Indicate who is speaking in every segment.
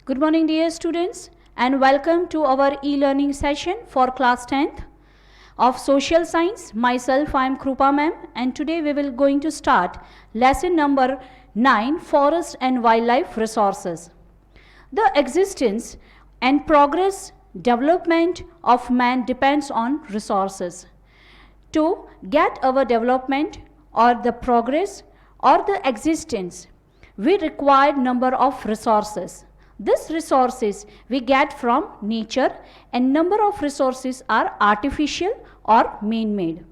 Speaker 1: Good morning, dear students, and welcome to our e-learning session for class 10th of social science. Myself, I am Krupa ma'am, and today we will going to start lesson number 9, Forest and Wildlife Resources. The existence and progress development of man depends on resources. To get our development or the progress or the existence, we require number of resources. These resources we get from nature, and number of resources are artificial or man-made.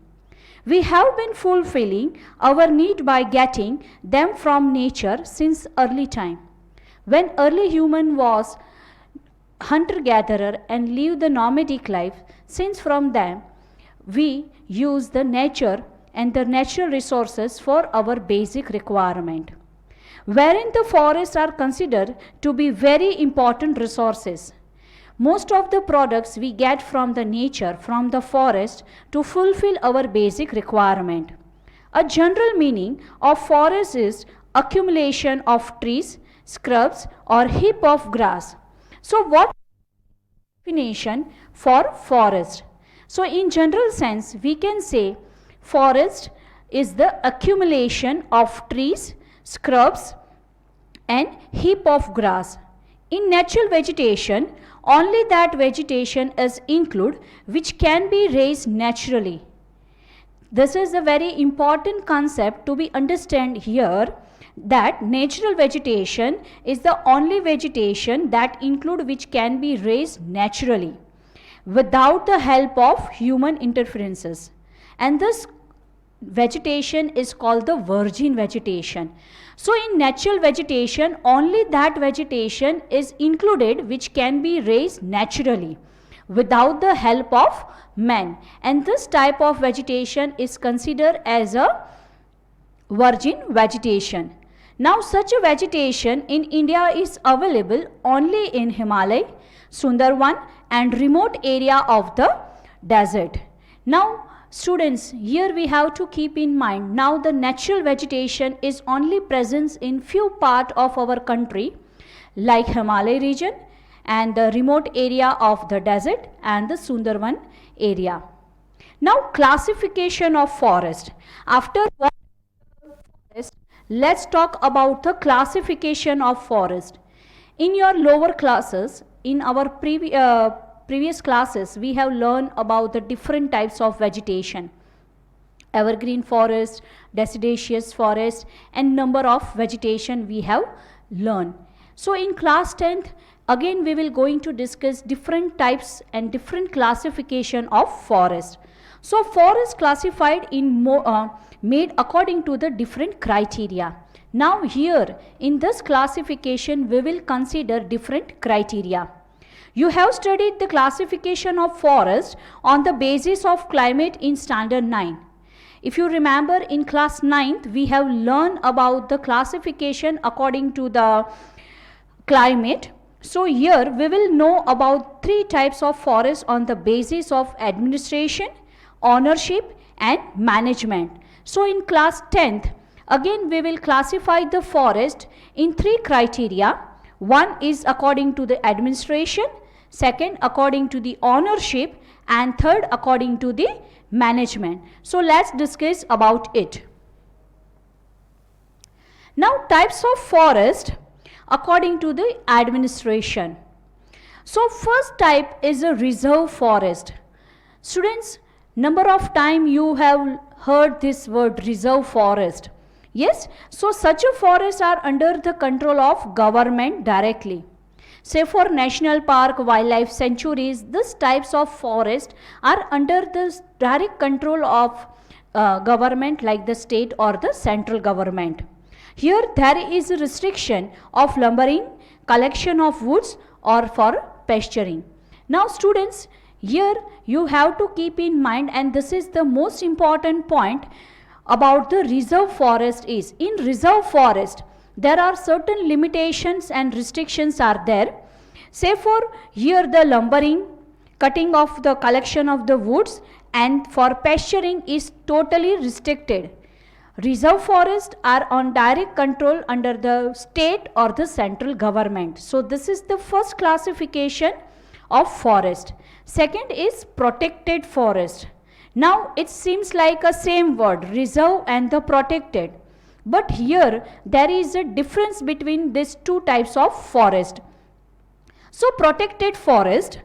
Speaker 1: We have been fulfilling our need by getting them from nature since early time. When early human was hunter-gatherer and lived the nomadic life, since from them we use the nature and the natural resources for our basic requirement, wherein the forests are considered to be very important resources. Most of the products we get from the nature, from the forest, to fulfill our basic requirement. A general meaning of forest is accumulation of trees, shrubs, or heap of grass. So what definition for forest? So in general sense, we can say forest is the accumulation of trees, shrubs, and heap of grass. In natural vegetation, only that vegetation is included which can be raised naturally. This is a very important concept to be understood here, that natural vegetation is the only vegetation that include which can be raised naturally without the help of human interferences, and this vegetation is called the virgin vegetation. So in natural vegetation, only that vegetation is included which can be raised naturally without the help of man, and this type of vegetation is considered as a virgin vegetation. Now such a vegetation in India is available only in Himalaya, Sundarban, and remote area of the desert. Now students, here we have to keep in mind, now the natural vegetation is only present in few part of our country like Himalaya region and the remote area of the desert and the Sundarban area. Now classification of forest. After forest, let's talk about the classification of forest. In your lower classes, in our previous classes, we have learned about the different types of vegetation: evergreen forest, deciduous forest, and number of vegetation we have learned. So in class 10th, again we will going to discuss different types and different classification of forest. So forest classified in made according to the different criteria. Now here in this classification we will consider different criteria. You have studied the classification of forest on the basis of climate in standard 9. If you remember, in class 9th we have learned about the classification according to the climate. So here we will know about 3 types of forest on the basis of administration, ownership, and management. So in class 10th, again we will classify the forest in 3 criteria. One is according to the administration, second according to the ownership, and third according to the management. So let's discuss about it. Now types of forest according to the administration. So first type is a reserve forest. Students, number of time you have heard this word reserve forest. Yes, so such a forest are under the control of government directly. Say for national park, wildlife sanctuaries, these types of forest are under the direct control of government like the state or the central government. Here there is a restriction of lumbering, collection of woods, or for pasturing. Now students, here you have to keep in mind, and this is the most important point about the reserve forest is, in reserve forest there are certain limitations and restrictions are there. Say for here the lumbering, cutting of the collection of the woods, and for pasturing is totally restricted. Reserve forests are on direct control under the state or the central government. So this is the first classification of forest. Second is protected forest. Now it seems like a same word, reserve and the protected. But here there is a difference between these two types of forest. So protected forest,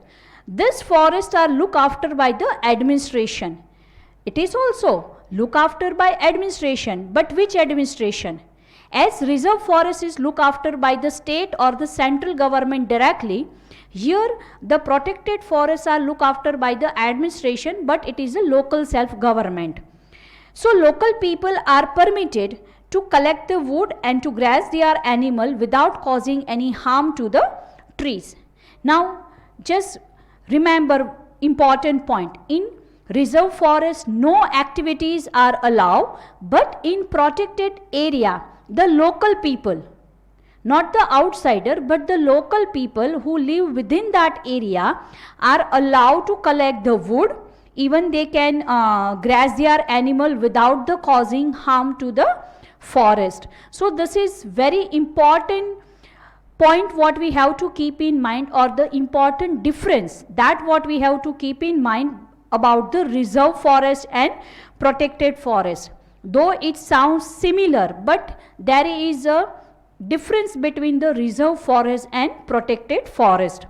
Speaker 1: this forests are looked after by the administration. It is also looked after by administration, but which administration? As reserve forest is looked after by the state or the central government directly, here the protected forests are looked after by the administration, but it is a local self-government. So local people are permitted to collect the wood and to graze their animal without causing any harm to the trees. Now just remember important point, in reserve forest no activities are allowed, but in protected area the local people, not the outsider but the local people who live within that area are allowed to collect the wood, even they can graze their animal without the causing harm to the forest. So this is very important point what we have to keep in mind, or the important difference that what we have to keep in mind about the reserve forest and protected forest. Though it sounds similar, but there is a difference between the reserve forest and protected forest.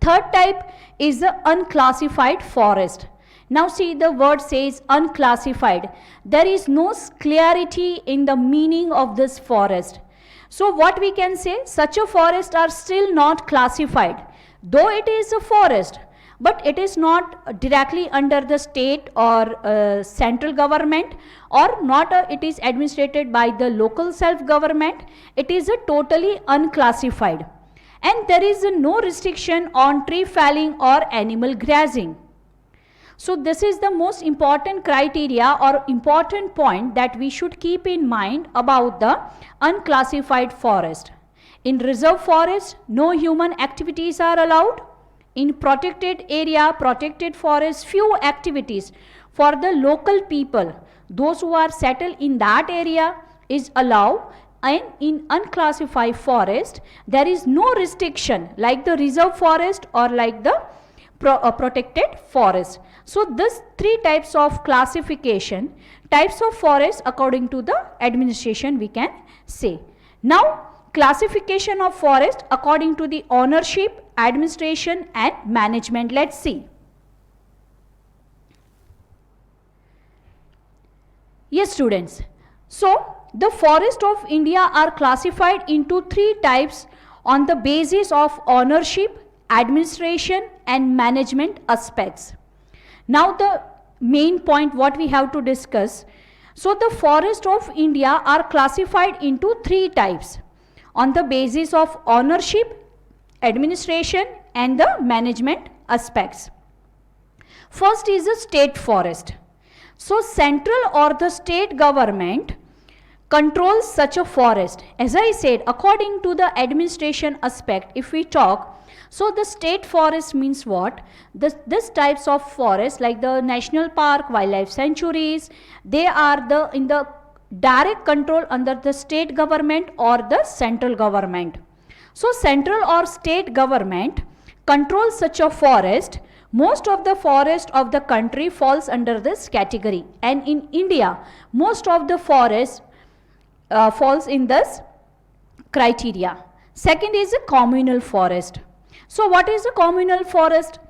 Speaker 1: Third type is the unclassified forest. Now see, the word says unclassified. There is no clarity in the meaning of this forest. So what we can say, such a forest are still not classified. Though it is a forest, but it is not directly under the state or central government, or not it is administrated by the local self-government. It is a totally unclassified. And there is no restriction on tree felling or animal grazing. So this is the most important criteria or important point that we should keep in mind about the unclassified forest. In reserve forest, no human activities are allowed. In protected area, protected forest, few activities for the local people, those who are settled in that area, is allowed. And in unclassified forest, there is no restriction like the reserve forest or like the protected forest. So this three types of classification, types of forest according to the administration we can say. Now classification of forest according to the ownership, administration and management. Let's see. Yes students, so the forest of India are classified into three types on the basis of ownership, administration and management aspects. Now the main point what we have to discuss. So the forest of India are classified into three types on the basis of ownership, administration and the management aspects. First is the state forest. So central or the state government controls such a forest. As I said, according to the administration aspect, if we talk, so the state forest means what? This types of forest like the national park, wildlife sanctuaries, they are in the direct control under the state government or the central government. So central or state government controls such a forest. Most of the forest of the country falls under this category, and in India most of the forest falls in this criteria. Second is a communal forest. So what is a communal forest?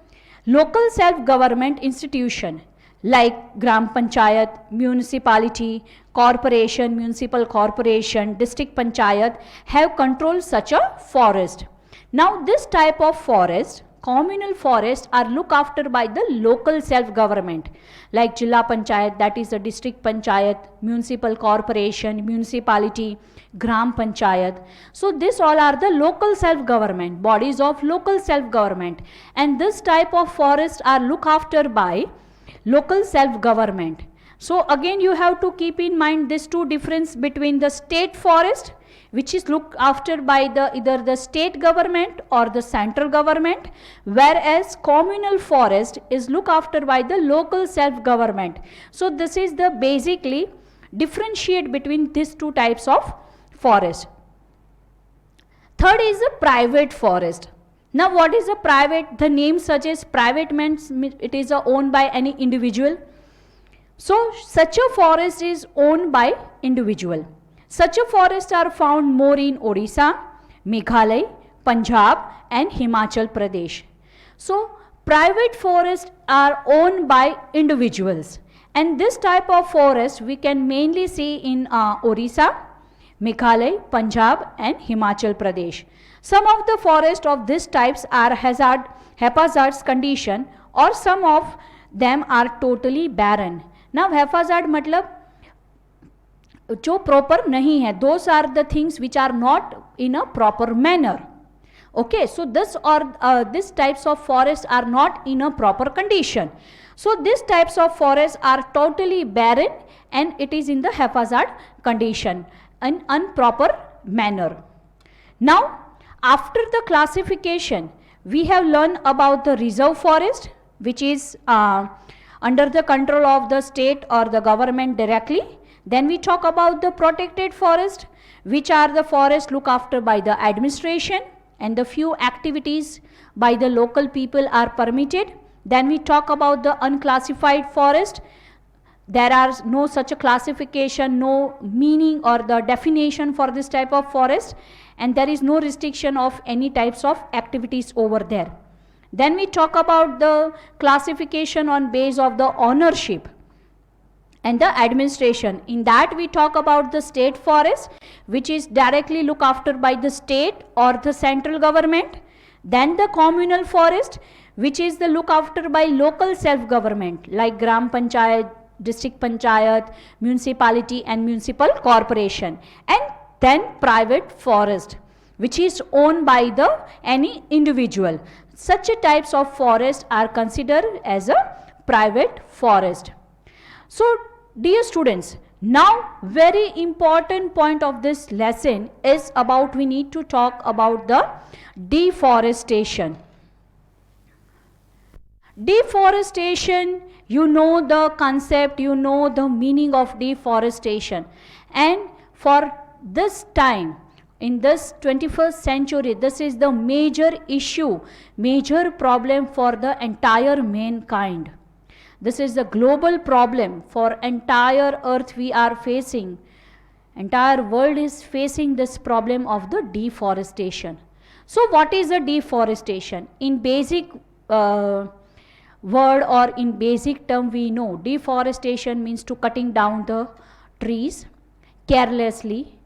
Speaker 1: Local self-government institution like Gram Panchayat, municipality, corporation, municipal corporation, district panchayat have controlled such a forest. Now this type of forest, communal forests, are looked after by the local self-government like Jilla Panchayat, that is the district panchayat, municipal corporation, municipality, Gram Panchayat. So this all are the local self-government, bodies of local self-government, and this type of forests are looked after by local self-government. So again you have to keep in mind this two difference between the state forest, which is looked after by either the state government or the central government, whereas communal forest is looked after by the local self-government. So this is the basically differentiate between these two types of forest. Third is a private forest. Now what is a private? The name suggests private means it is owned by any individual. So such a forest is owned by individual. Such a forests are found more in Odisha, Meghalaya, Punjab and Himachal Pradesh. So private forests are owned by individuals, and this type of forest we can mainly see in Odisha, Meghalaya, Punjab and Himachal Pradesh. Some of the forests of these types are haphazard condition, or some of them are totally barren. Now haphazard matlab जो proper नहीं है, those are the things which are not in a proper manner. Okay, so these types of forests are not in a proper condition. So these types of forests are totally barren and it is in the haphazard condition, an improper manner. Now after the classification, we have learned about the reserve forest, which is under the control of the state or the government directly. Then we talk about the protected forest, which are the forests looked after by the administration and the few activities by the local people are permitted. Then we talk about the unclassified forest. There are no such a classification, no meaning or the definition for this type of forest, and there is no restriction of any types of activities over there. Then we talk about the classification on base of the ownership and the administration. In that we talk about the state forest, which is directly looked after by the state or the central government. Then the communal forest, which is the looked after by local self-government like Gram Panchayat, District Panchayat, municipality and municipal corporation. And then private forest, which is owned by the any individual. Such a types of forest are considered as a private forest. So dear students, now very important point of this lesson is about, we need to talk about the deforestation. Deforestation, you know the concept, you know the meaning of deforestation, and for this time in this 21st century, this is the major issue, major problem for the entire mankind. This is the global problem for entire earth we are facing. Entire world is facing this problem of the deforestation. So what is a deforestation? In basic word or in basic term, we know deforestation means to cutting down the trees carelessly.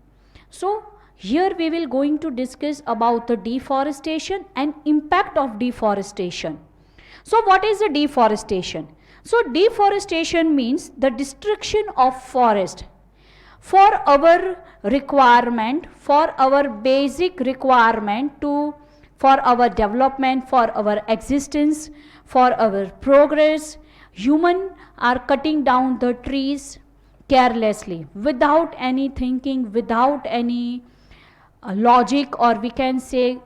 Speaker 1: So here we will going to discuss about the deforestation and impact of deforestation. So what is the deforestation? So deforestation means the destruction of forest for our requirement, for our basic requirement for our development, for our existence, for our progress. Human are cutting down the trees carelessly, without any thinking, without any logic, or we can say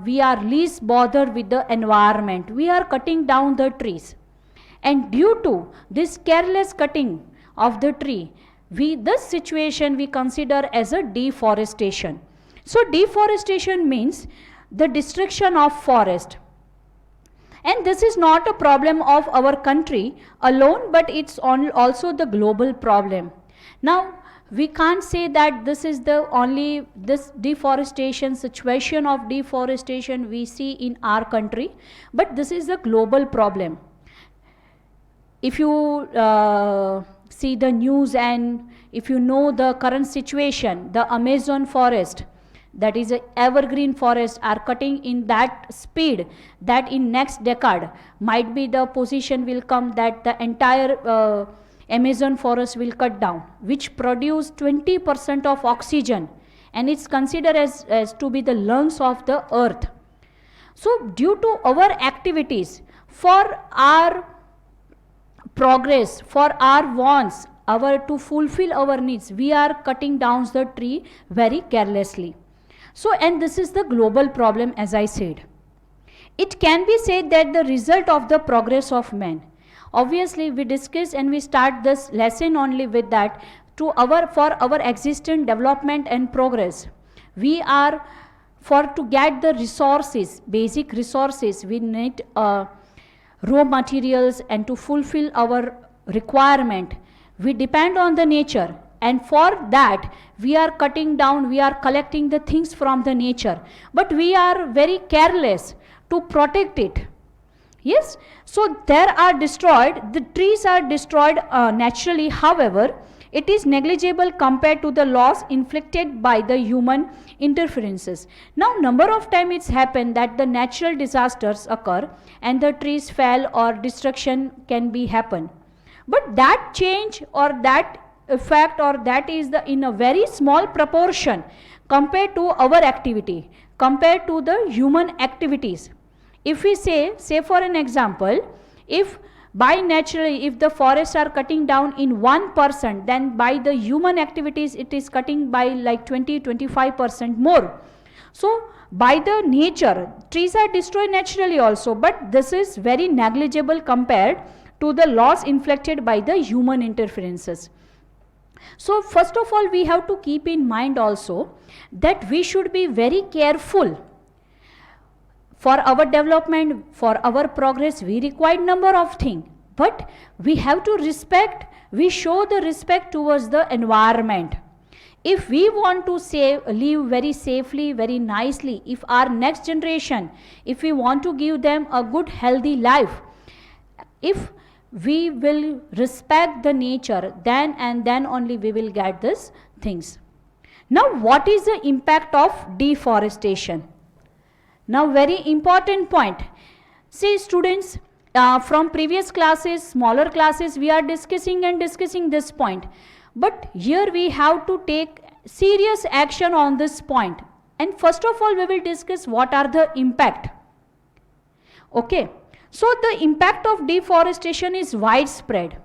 Speaker 1: we are least bothered with the environment. We are cutting down the trees, and due to this careless cutting of the tree, this situation we consider as a deforestation. So deforestation means the destruction of forest, and this is not a problem of our country alone, but it's also the global problem. Now we can't say that this is the only this deforestation situation of deforestation we see in our country, but this is a global problem. If you see the news and if you know the current situation, the Amazon forest, that is a evergreen forest, are cutting in that speed that in next decade might be the position will come that the entire Amazon forest will cut down, which produce 20% of oxygen, and it's considered as to be the lungs of the earth. So due to our activities, for our progress, for our wants, to fulfill our needs, we are cutting down the tree very carelessly. So, and this is the global problem, as I said. It can be said that the result of the progress of man. Obviously we discuss and we start this lesson only with that for our existence, development and progress. We are, for to get the resources, basic resources, we need raw materials, and to fulfill our requirement we depend on the nature, and for that we are cutting down, we are collecting the things from the nature, but we are very careless to protect it. Yes, so there are destroyed, the trees are destroyed naturally, however it is negligible compared to the loss inflicted by the human interferences. Now number of times it's happened that the natural disasters occur and the trees fell or destruction can be happen, but that change or that effect or that is the in a very small proportion compared to our activity, compared to the human activities. If we say for an example, if by naturally if the forests are cutting down in 1%, then by the human activities it is cutting by like 20-25% more. So by the nature trees are destroyed naturally also, but this is very negligible compared to the loss inflicted by the human interferences. So first of all we have to keep in mind also that we should be very careful. For our development, for our progress, we require number of things, but we have to respect, we show the respect towards the environment. If we want to live very safely, very nicely, if our next generation, if we want to give them a good healthy life, if we will respect the nature, then and then only we will get these things. Now what is the impact of deforestation? Now very important point. See students, from previous classes, smaller classes, we are discussing this point. But here we have to take serious action on this point. And first of all we will discuss what are the impact. Okay. So the impact of deforestation is widespread.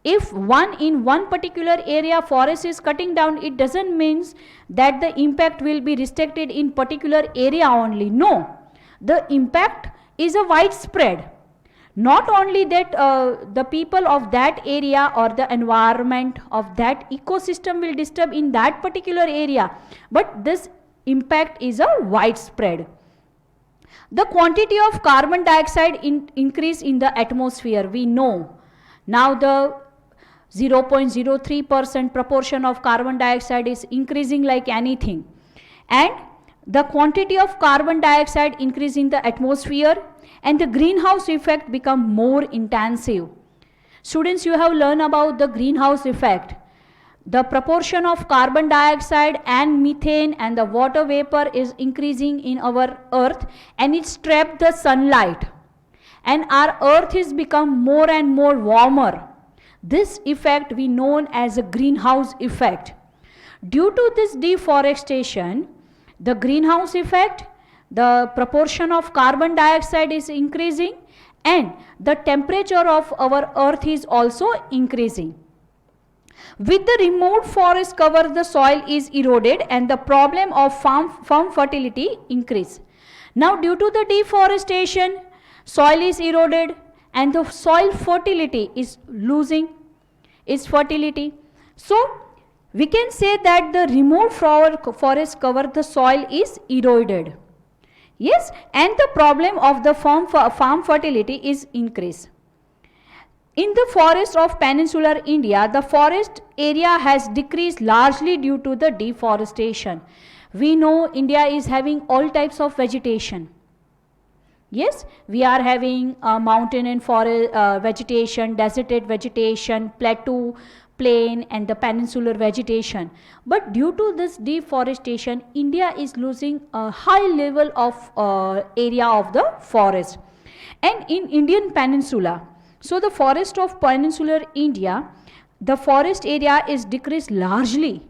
Speaker 1: If in one particular area forest is cutting down, it doesn't mean that the impact will be restricted in particular area only. No, the impact is a widespread. Not only that the people of that area or the environment of that ecosystem will disturb in that particular area, but this impact is a widespread. The quantity of carbon dioxide increase in the atmosphere, we know. Now the 0.03% proportion of carbon dioxide is increasing like anything, and the quantity of carbon dioxide increase in the atmosphere and the greenhouse effect become more intensive. Students, you have learned about the greenhouse effect. The proportion of carbon dioxide and methane and the water vapor is increasing in our earth, and it traps the sunlight, and our earth is become more and more warmer. This effect we known as a greenhouse effect. Due to this deforestation, the greenhouse effect, the proportion of carbon dioxide is increasing, and the temperature of our earth is also increasing. With the removed forest cover, the soil is eroded and the problem of farm fertility increase. Now due to the deforestation, soil is eroded and the soil fertility is losing its fertility. So we can say that the removed forest cover, the soil is eroded. Yes, and the problem of the farm fertility is increased. In the forest of peninsular India, the forest area has decreased largely due to the deforestation. We know India is having all types of vegetation. Yes, we are having mountain and forest vegetation, deserted vegetation, plateau, plain and the peninsular vegetation. But due to this deforestation, India is losing a high level of area of the forest. And in Indian peninsula, so the forest of peninsular India, the forest area is decreased largely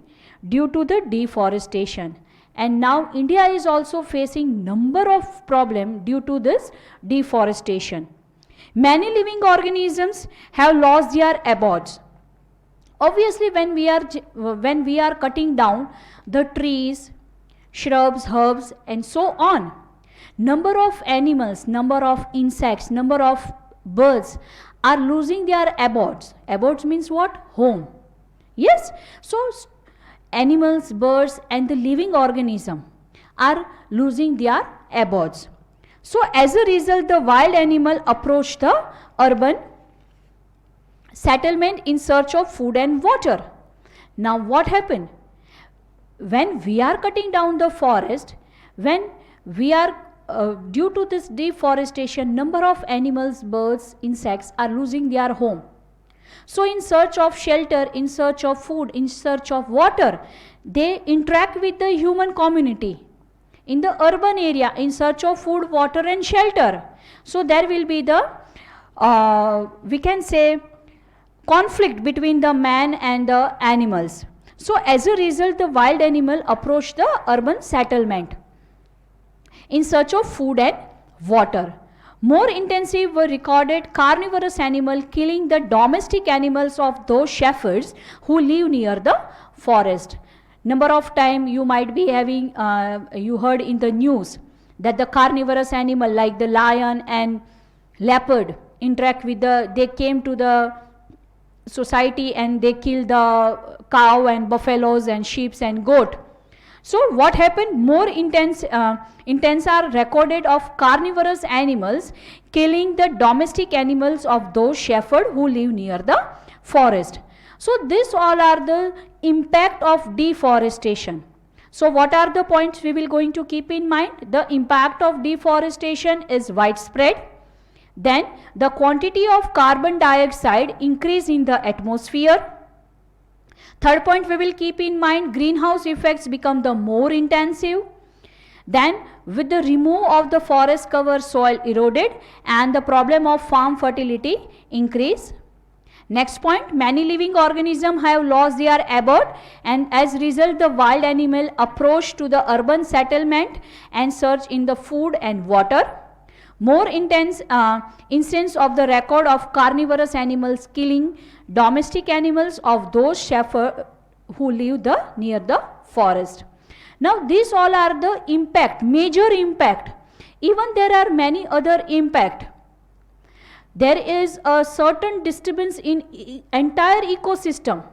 Speaker 1: due to the deforestation. And now India is also facing number of problems due to this deforestation. Many living organisms have lost their abodes. Obviously when we are cutting down the trees, shrubs, herbs and so on, number of animals, number of insects, number of birds are losing their abodes. Abodes means what? Home. Yes, so animals, birds and the living organism are losing their abodes. So as a result, the wild animal approach the urban settlement in search of food and water. Now what happened? When we are cutting down the forest, when we are due to this deforestation, number of animals, birds, insects are losing their home. So in search of shelter, in search of food, in search of water, they interact with the human community in the urban area in search of food, water and shelter. So there will be the we can say conflict between the man and the animals. So as a result, the wild animal approach the urban settlement in search of food and water. More intensive were recorded carnivorous animal killing the domestic animals of those shepherds who live near the forest. Number of time you might be having, you heard in the news that the carnivorous animal like the lion and leopard interact with they came to the society and they kill the cow and buffaloes and sheep and goat. So what happened? More intense are recorded of carnivorous animals killing the domestic animals of those shepherds who live near the forest. So this all are the impact of deforestation. So what are the points we will going to keep in mind? The impact of deforestation is widespread. Then the quantity of carbon dioxide increase in the atmosphere. Third point we will keep in mind, greenhouse effects become the more intensive. Then with the remove of the forest cover, soil eroded and the problem of farm fertility increase. Next point, many living organisms have lost their abode and as result the wild animal approach to the urban settlement and search in the food and water. More intense instance of the record of carnivorous animals killing domestic animals of those shepherds who live near the forest. Now these all are the impact, major impact. Even there are many other impact. There is a certain disturbance in entire ecosystem.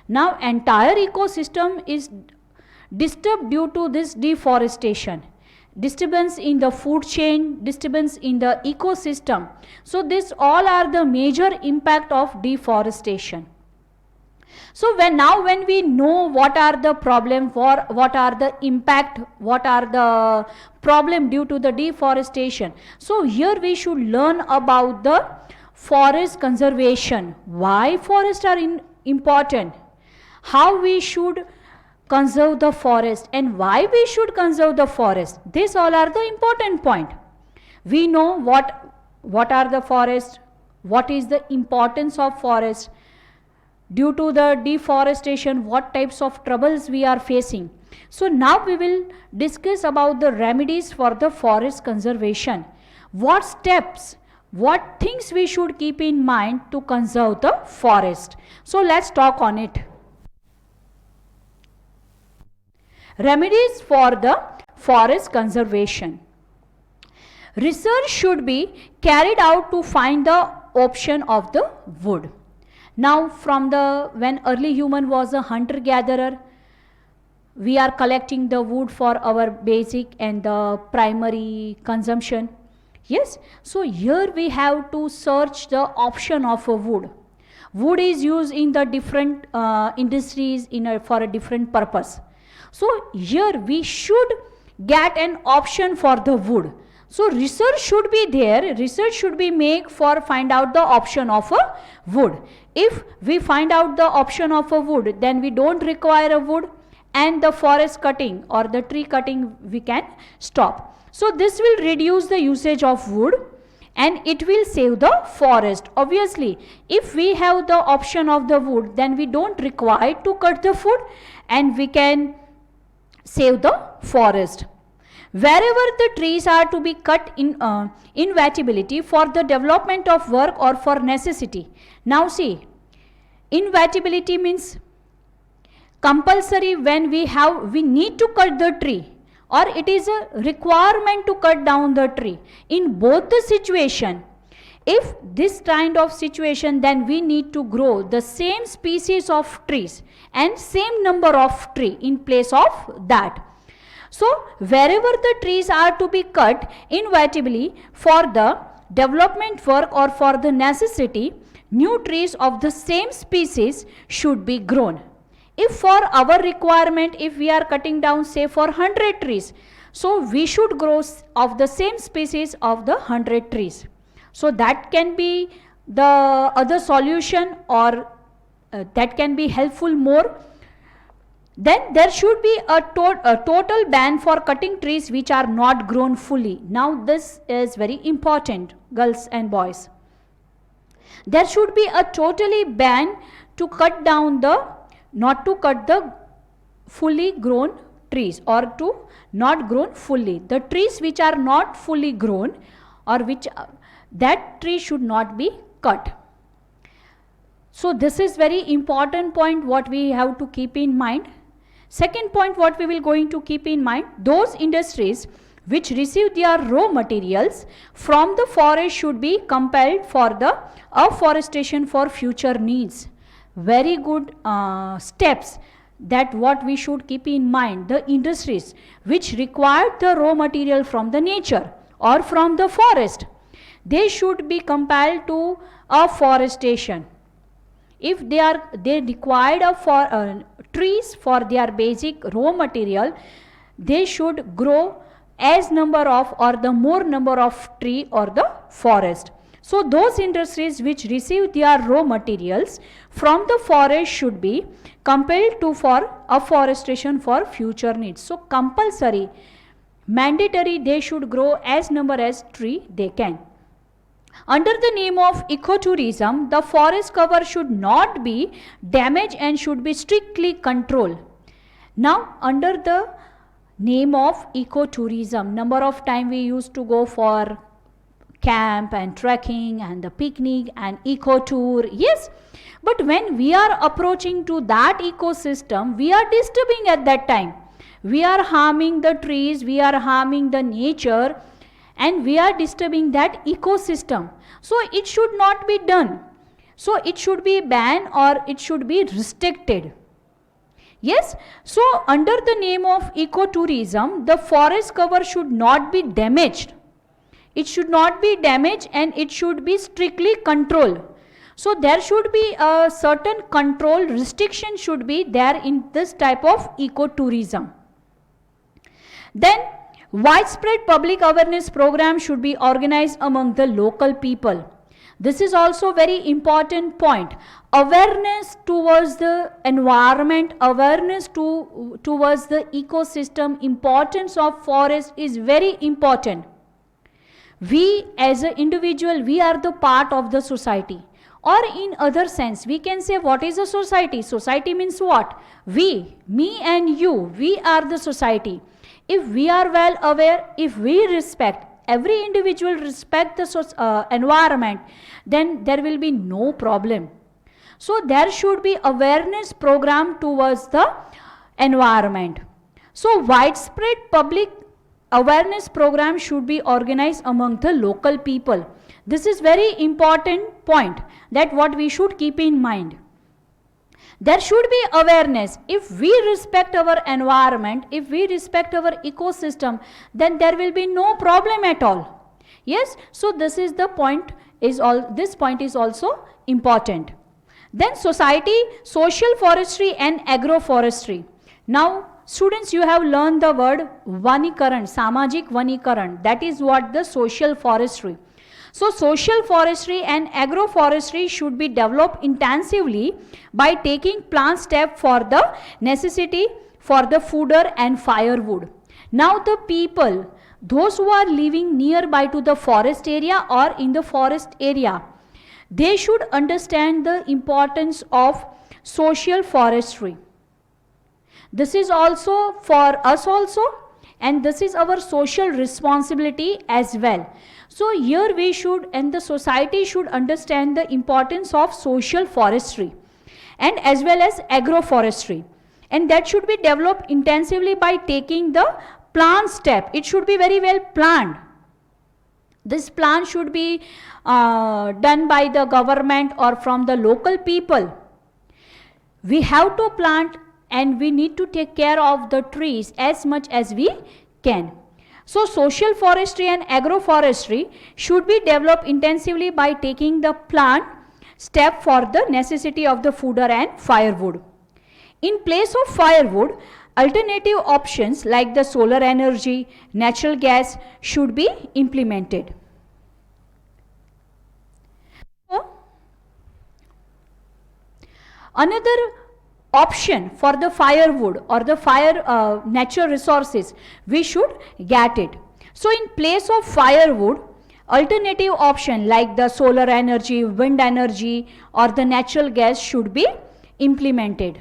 Speaker 1: Now entire ecosystem is disturbed due to this deforestation. Disturbance in the food chain, disturbance in the ecosystem. So this all are the major impact of deforestation. So when we know what are the problem, what are the impact, what are the problem due to the deforestation. So here we should learn about the forest conservation. Why forests are important? How we should conserve the forest and why we should conserve the forest. These all are the important point. We know what are the forests, what is the importance of forest. Due to the deforestation, what types of troubles we are facing. So now we will discuss about the remedies for the forest conservation. What steps, what things we should keep in mind to conserve the forest. So let's talk on it. Remedies for the forest conservation. Research should be carried out to find the option of the wood. Now when early human was a hunter gatherer, we are collecting the wood for our basic and the primary consumption. Yes, so here we have to search the option of a wood. Wood is used in the different industries for a different purpose. So here we should get an option for the wood. So research should be there, research should be made for find out the option of a wood. If we find out the option of a wood, then we don't require a wood and the forest cutting or the tree cutting we can stop. So this will reduce the usage of wood and it will save the forest. Obviously, if we have the option of the wood, then we don't require to cut the wood and we can save the forest. Wherever the trees are to be cut in inevitability for the development of work or for necessity. Now see, inevitability means compulsory when we need to cut the tree or it is a requirement to cut down the tree. In both the situation, If this kind of situation, then we need to grow the same species of trees and same number of tree in place of that. So wherever the trees are to be cut, inevitably for the development work or for the necessity, new trees of the same species should be grown. If for our requirement, if we are cutting down say for 100 trees, so we should grow of the same species of the 100 trees. So that can be the other solution, or that can be helpful more. Then there should be a total ban for cutting trees which are not grown fully. Now this is very important, girls and boys. There should be a totally ban to cut down not to cut the fully grown trees, or to not grown fully. The trees which are not fully grown, or which that tree should not be cut. So this is very important point what we have to keep in mind. Second point what we will going to keep in mind, those industries which receive their raw materials from the forest should be compelled for the afforestation for future needs. Very good steps that what we should keep in mind. The industries which require the raw material from the nature or from the forest, they should be compelled to afforestation. If they required trees for their basic raw material, they should grow as number of or the more number of tree or the forest. So those industries which receive their raw materials from the forest should be compelled to for afforestation for future needs. So compulsory, mandatory, they should grow as number as tree they can. Under the name of ecotourism, the forest cover should not be damaged and should be strictly controlled. Now under the name of ecotourism, number of time we used to go for camp and trekking and the picnic and eco tour, yes, but when we are approaching to that ecosystem, we are disturbing at that time. We are harming the trees, we are harming the nature, and we are disturbing that ecosystem. So it should not be done. So it should be banned or it should be restricted. Yes, so under the name of ecotourism, the forest cover should not be damaged. It should not be damaged and it should be strictly controlled. So there should be a certain control, restriction should be there in this type of ecotourism. Then widespread public awareness program should be organized among the local people. This is also very important point. Awareness towards the environment, awareness towards the ecosystem, importance of forest is very important. We as an individual, we are the part of the society. Or in other sense, we can say what is a society? Society means what? We, me and you, we are the society. If we are well aware, if we respect, every individual respect the environment, then there will be no problem. So there should be awareness program towards the environment. So widespread public awareness program should be organized among the local people. This is very important point that what we should keep in mind. There should be awareness. If we respect our environment, if we respect our ecosystem, then there will be no problem at all. Yes, so this is the point, this point is also important. Then society, social forestry and agroforestry. Now students, you have learned the word vanikaran, samajik vanikaran, that is what the social forestry. So social forestry and agroforestry should be developed intensively by taking plant step for the necessity for the fodder and firewood. Now the people, those who are living nearby to the forest area or in the forest area, they should understand the importance of social forestry. This is also for us also, and this is our social responsibility as well. So here we should, and the society should understand the importance of social forestry and as well as agroforestry, and that should be developed intensively by taking the plant step. It should be very well planned. This plan should be done by the government or from the local people. We have to plant and we need to take care of the trees as much as we can. So social forestry and agroforestry should be developed intensively by taking the plan step for the necessity of the fodder and firewood. In place of firewood, alternative options like the solar energy, natural gas should be implemented. Another option for the firewood or the natural resources, we should get it. So in place of firewood, alternative option like the solar energy, wind energy or the natural gas should be implemented.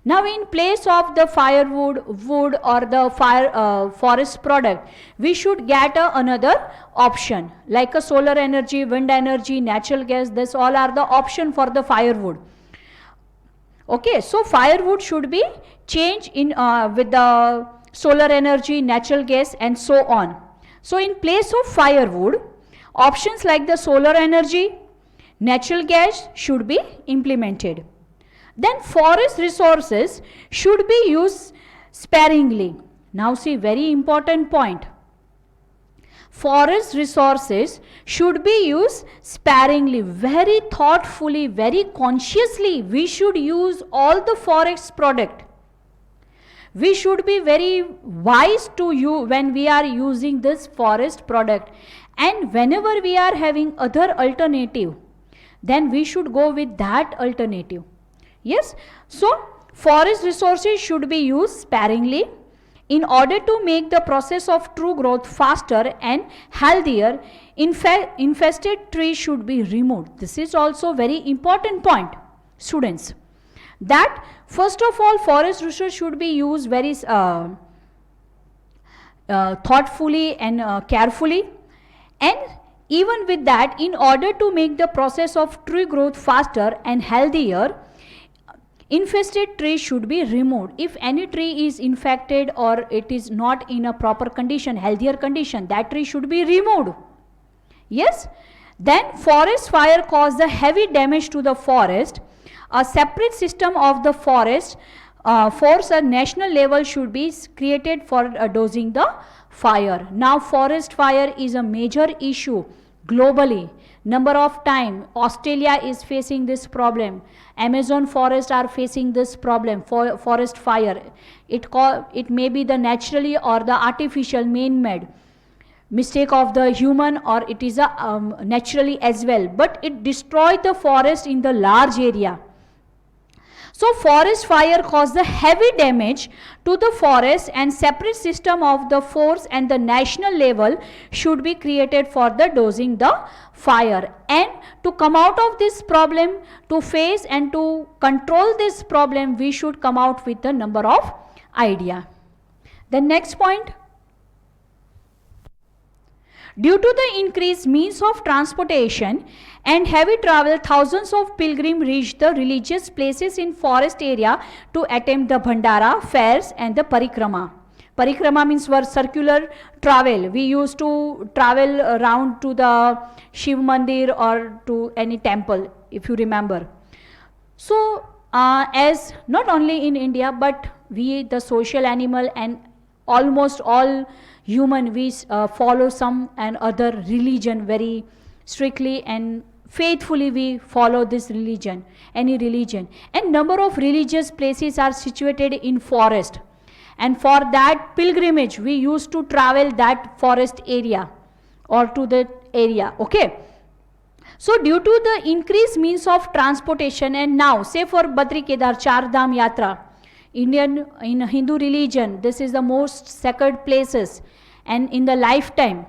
Speaker 1: Now in place of the firewood, wood or the forest product, we should get another option like a solar energy, wind energy, natural gas. This all are the option for the firewood. Okay, so firewood should be changed in with the solar energy, natural gas and so on. So in place of firewood, options like the solar energy, natural gas should be implemented. Then forest resources should be used sparingly. Now see, very important point. Forest resources should be used sparingly, very thoughtfully, very consciously. We should use all the forest product. We should be very wise to you when we are using this forest product, and whenever we are having other alternative, then we should go with that alternative. Yes, so forest resources should be used sparingly. In order to make the process of true growth faster and healthier, infested trees should be removed. This is also very important point, students. That first of all, forest resources should be used very thoughtfully and carefully. And even with that, in order to make the process of tree growth faster and healthier, infested trees should be removed. If any tree is infected or it is not in a proper condition, healthier condition, that tree should be removed. Yes. Then forest fire caused the heavy damage to the forest. A separate system of the forest force at national level should be created for dosing the fire. Now forest fire is a major issue globally. Number of time Australia is facing this problem. Amazon forest are facing this problem for forest fire. It may be the naturally or the artificial man-made mistake of the human, or it is a naturally as well, but it destroyed the forest in the large area. So forest fire caused the heavy damage to the forest, and separate system of the force and the national level should be created for the dosing the fire. And to come out of this problem, to face and to control this problem, we should come out with a number of idea. The next point. Due to the increased means of transportation and heavy travel, thousands of pilgrims reach the religious places in forest area to attempt the Bhandara, fairs and the Parikrama. Parikrama means circular travel. We used to travel around to the Shiv Mandir or to any temple, if you remember. So, as not only in India, but we the social animal and almost all human, we follow some and other religion very strictly and faithfully. We follow this religion, any religion, and number of religious places are situated in forest, and for that pilgrimage we used to travel that forest area or to the area. Okay, so due to the increased means of transportation, and now say for Badri Kedar Char Dham Yatra, in Hindu religion, this is the most sacred places, and in the lifetime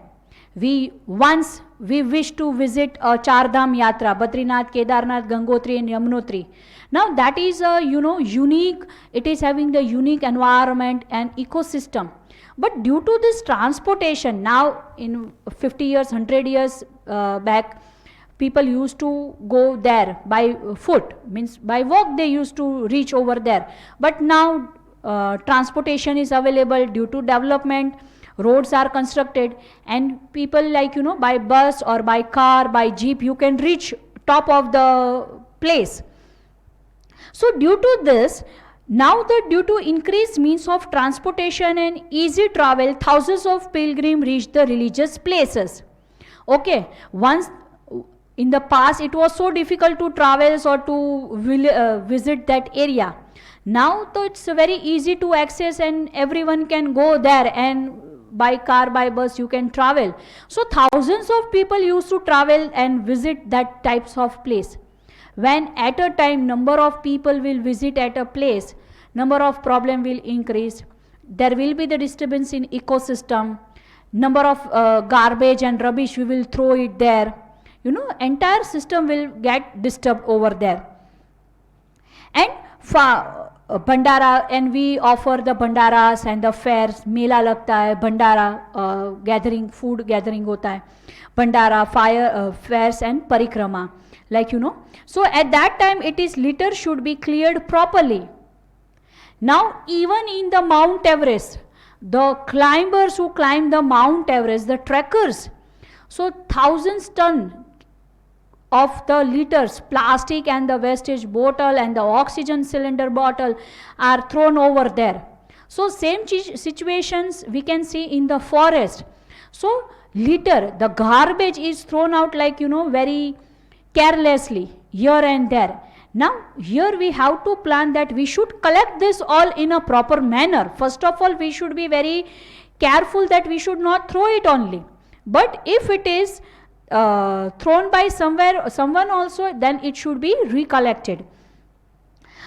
Speaker 1: we wish to visit a Char Dham Yatra, Badrinath, Kedarnath, Gangotri and Yamunotri. Now that is a unique, it is having the unique environment and ecosystem. But due to this transportation, now in 50 years, 100 years back, people used to go there by foot, means by walk they used to reach over there. But now transportation is available due to development. roads are constructed, and people, like, by bus or by car, by jeep, you can reach top of the place. So due to this, now due to increased means of transportation and easy travel, thousands of pilgrims reach the religious places. Okay, once in the past it was so difficult to travel or to visit that area. Now though it's very easy to access and everyone can go there, and by car, by bus you can travel. So thousands of people used to travel and visit that types of place. When at a time number of people will visit at a place, number of problem will increase. There will be the disturbance in ecosystem. Number of garbage and rubbish we will throw it there. Entire system will get disturbed over there. And Bhandara, and we offer the Bhandaras and the fairs. Mela लगता है, Bhandara gathering, food gathering होता है, Bhandara, fairs and parikrama, like So at that time it is litter should be cleared properly. Now even in the Mount Everest, the climbers who climb the Mount Everest, the trekkers, so thousands ton of the litters, plastic and the wastage bottle and the oxygen cylinder bottle are thrown over there. So same situations we can see in the forest. So litter, the garbage is thrown out like very carelessly here and there. Now here we have to plan that we should collect this all in a proper manner. First of all, we should be very careful that we should not throw it only. But if it is thrown by someone also, then it should be recollected.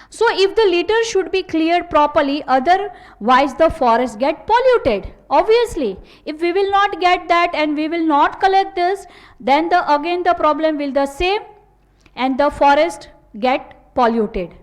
Speaker 1: So if the litter should be cleared properly, otherwise the forest get polluted. Obviously, if we will not get that and we will not collect this, then again the problem will the same, and the forest get polluted.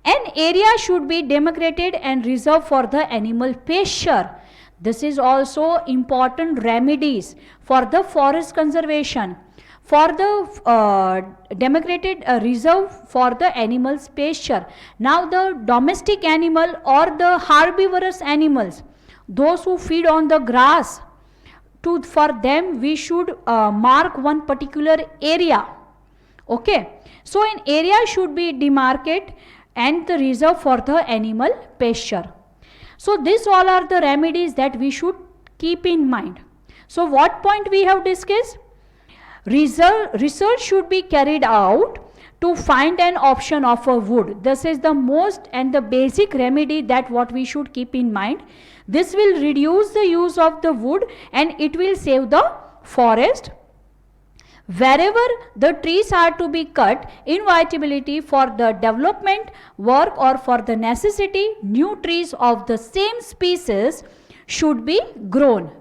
Speaker 1: An area should be demarcated and reserved for the animal pasture. This is also important remedies for the forest conservation. For the demarcated reserve for the animals pasture. Now the domestic animal or the herbivorous animals, those who feed on the grass, for them we should mark one particular area. Okay, so an area should be demarcated and the reserve for the animal pasture. So these all are the remedies that we should keep in mind. So what point we have discussed? Research should be carried out to find an option of a wood. This is the most and the basic remedy that what we should keep in mind. This will reduce the use of the wood and it will save the forest. Wherever the trees are to be cut, inevitability for the development work or for the necessity, new trees of the same species should be grown.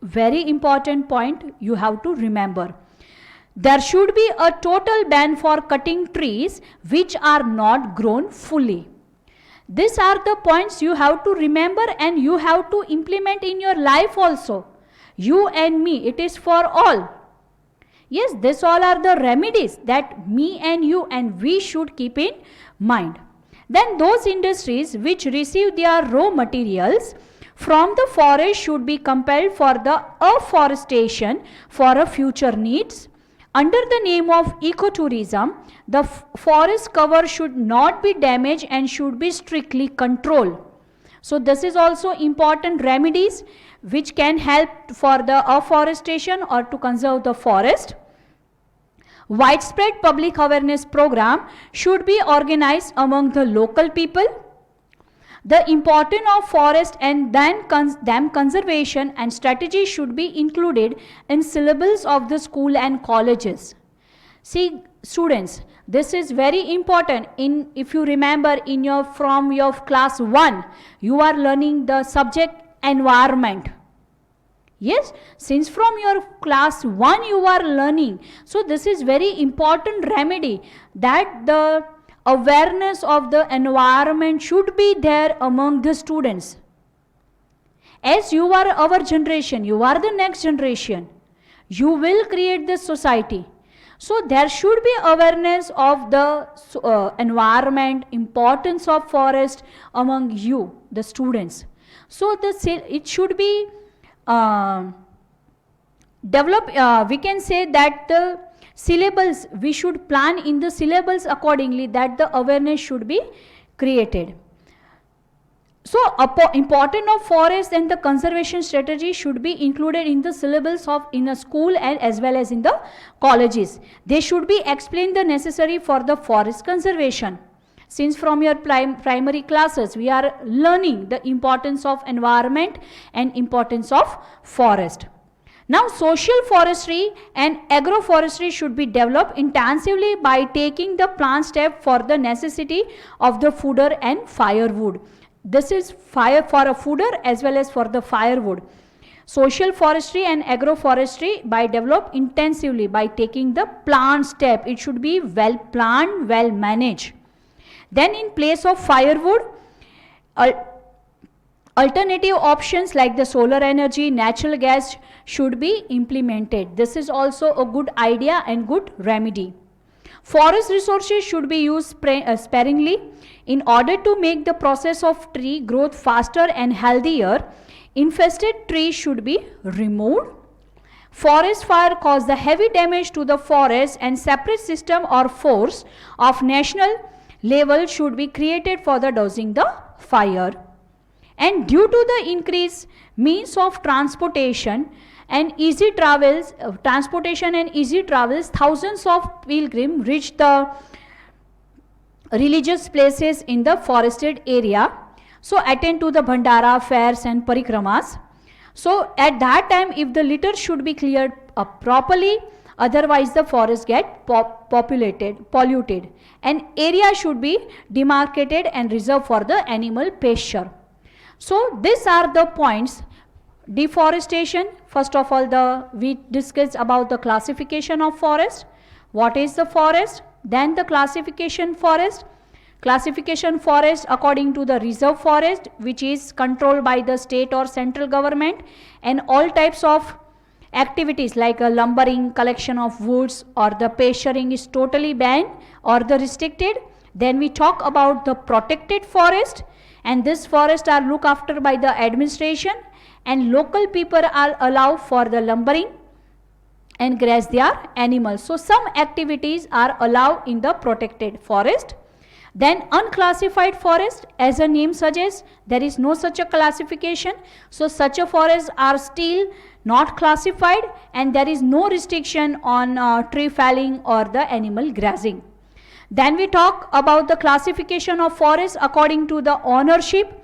Speaker 1: Very important point you have to remember. There should be a total ban for cutting trees which are not grown fully. These are the points you have to remember and you have to implement in your life also. You and me, it is for all. Yes, these all are the remedies that me and you and we should keep in mind. Then those industries which receive their raw materials from the forest should be compelled for the afforestation for a future needs. Under the name of ecotourism, the forest cover should not be damaged and should be strictly controlled. So this is also important remedies which can help for the afforestation or to conserve the forest. Widespread public awareness program should be organized among the local people. The importance of forest and dam conservation and strategy should be included in syllabus of the school and colleges. See students, this is very important. If you remember from your class 1, you are learning the subject environment. Yes, since from your class 1 you are learning. So this is very important remedy that the awareness of the environment should be there among the students. As you are our generation, you are the next generation. You will create this society. So there should be awareness of the environment, importance of forest among you, the students. So it should be develop, we can say that the syllables, we should plan in the syllables accordingly, that the awareness should be created. So important of forest and the conservation strategy should be included in the syllabus of in a school and as well as in the colleges. They should be explained the necessary for the forest conservation. Since from your primary classes we are learning the importance of environment and importance of forest. Now social forestry and agroforestry should be developed intensively by taking the planned step for the necessity of the fodder and firewood. This is fire for a fodder as well as for the firewood. Social forestry and agroforestry by developed intensively by taking the planned step. It should be well planned, well managed. Then in place of firewood, alternative options like the solar energy, natural gas should be implemented. This is also a good idea and good remedy. Forest resources should be used sparingly in order to make the process of tree growth faster and healthier. Infested trees should be removed. Forest fire cause the heavy damage to the forest, and separate system or force of national level should be created for the dosing the fire. And due to the increased means of transportation and easy travels, thousands of pilgrims reach the religious places in the forested area. So attend to the bhandara, fairs and parikramas. So at that time, if the litter should be cleared up properly, otherwise the forest get polluted, and area should be demarcated and reserved for the animal pasture. So these are the points. Deforestation, first of all we discussed about the classification of forest. What is the forest? Then the classification forest according to the reserve forest, which is controlled by the state or central government, and all types of activities like a lumbering, collection of woods or the pasturing is totally banned or the restricted. Then we talk about the protected forest, and this forest are looked after by the administration, and local people are allowed for the lumbering and graze their animals. So some activities are allowed in the protected forest. Then unclassified forest, as a name suggests, there is no such a classification. So such a forests are still not classified, and there is no restriction on tree felling or the animal grazing. Then we talk about the classification of forests according to the ownership,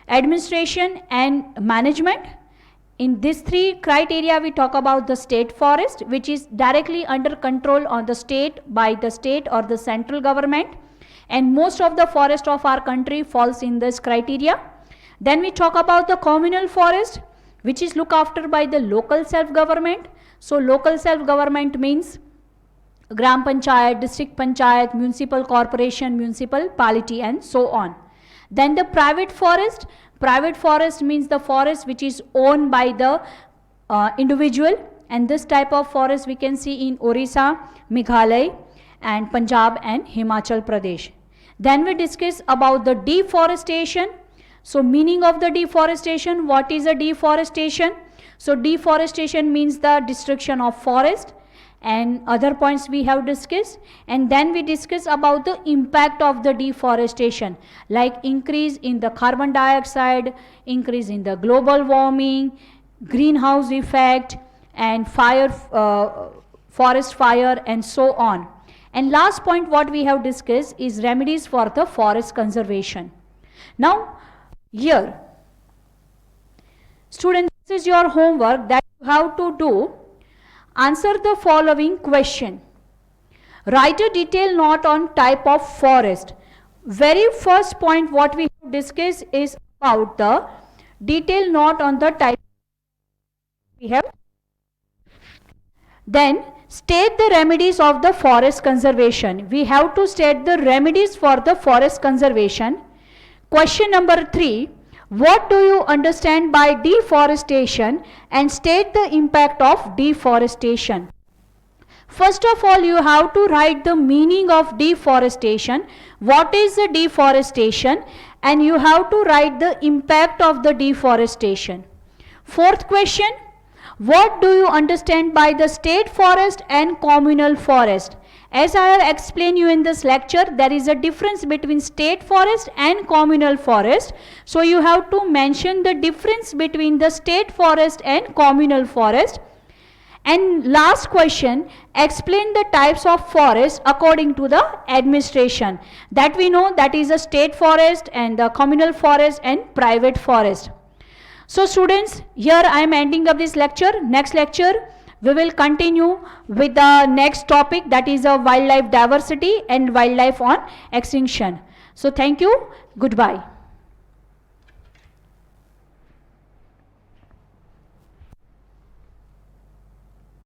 Speaker 1: administration and management. In these three criteria, we talk about the state forest, which is directly under control on the state by the state or the central government, and most of the forest of our country falls in this criteria. Then we talk about the communal forest, which is looked after by the local self-government. So local self-government means Gram Panchayat, District Panchayat, Municipal Corporation, Municipality and so on. Then the private forest means the forest which is owned by the individual, and this type of forest we can see in Orissa, Meghalaya and Punjab and Himachal Pradesh. Then we discuss about the deforestation. So meaning of the deforestation, what is a deforestation? So deforestation means the destruction of forest, and other points we have discussed. And then we discuss about the impact of the deforestation, like increase in the carbon dioxide, increase in the global warming, greenhouse effect and forest fire and so on. And last point what we have discussed is remedies for the forest conservation. Now here, students, this is your homework that you have to do. Answer the following question. Write a detailed note on type of forest. Very first point what we have discussed is about the detailed note on the type we have. Then state the remedies of the forest conservation. We have to state the remedies for the forest conservation. Question number 3. What do you understand by deforestation, and state the impact of deforestation? First of all, you have to write the meaning of deforestation. What is the deforestation? And you have to write the impact of the deforestation. Fourth question, what do you understand by the state forest and communal forest? As I have explained you in this lecture, there is a difference between state forest and communal forest. So you have to mention the difference between the state forest and communal forest. And last question, explain the types of forest according to the administration. That we know, that is a state forest and the communal forest and private forest. So students, here I am ending up this lecture. Next lecture we will continue with the next topic, that is a wildlife diversity and wildlife on extinction. So thank you. Goodbye.